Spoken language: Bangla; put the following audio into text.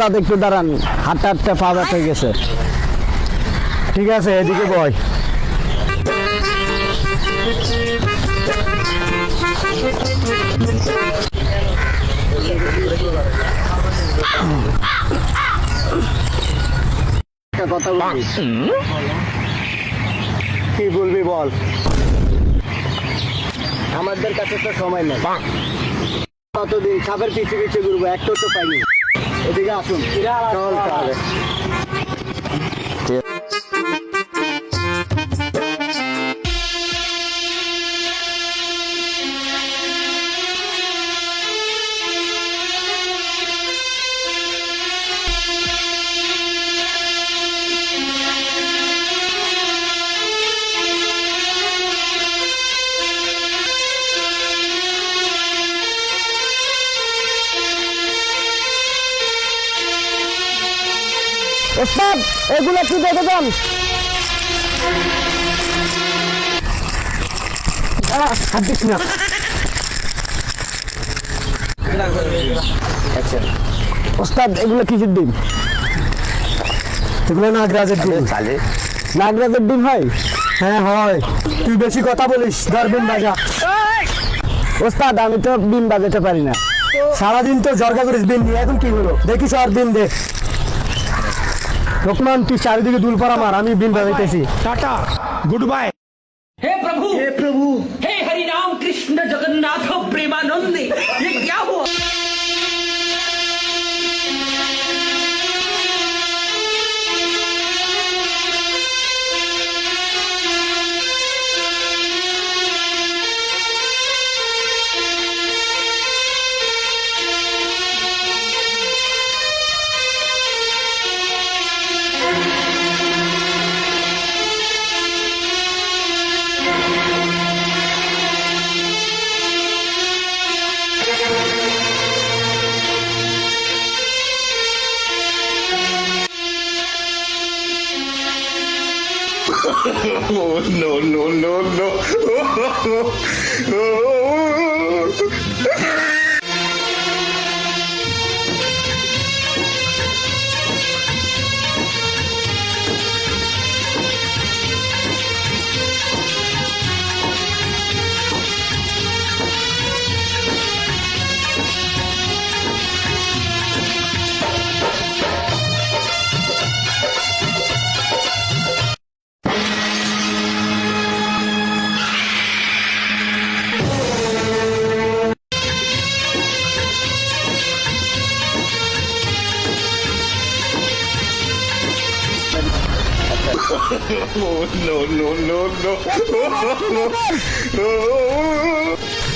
ওস্তাদ একটু দাঁড়ান, হাঁটতে হাঁটতে পা ব্যথা হয়ে গেছে। ঠিক আছে, এদিকে বয়। একটা কথা বলি। কি বলবি বল। আমাদের কাছে তো সময় নেই, কতদিন সাপের পিছে পিছে ঘুরবো, একটা তো পাইনি। এদিকে আসুন, চল তাহলে। ওস্তাদ এগুলো কি দেখে যান? হাত দিস না। ওস্তাদ এগুলো কিসের ডিম? এগুলো নাগরাজের ডিম। নাগরাজের ডিম হয়? হ্যাঁ হয়। তুই বেশি কথা বলিস, ধরবেন বাজা। ওস্তাদ আমি তো ডিম বাজাতে পারি না। সারাদিন তো জর্গা করিস বিন নিয়ে, এখন কি হলো? দেখিস আর বিন দে। লোকমান তুই চারিদিকে দুল পাড়া মার, আমি বিন বাজাইতেছি। Tata goodbye. हे प्रभु हे हरि राम कृष्ण जगन्नाथ प्रेमानंद, ये क्या हुआ? No.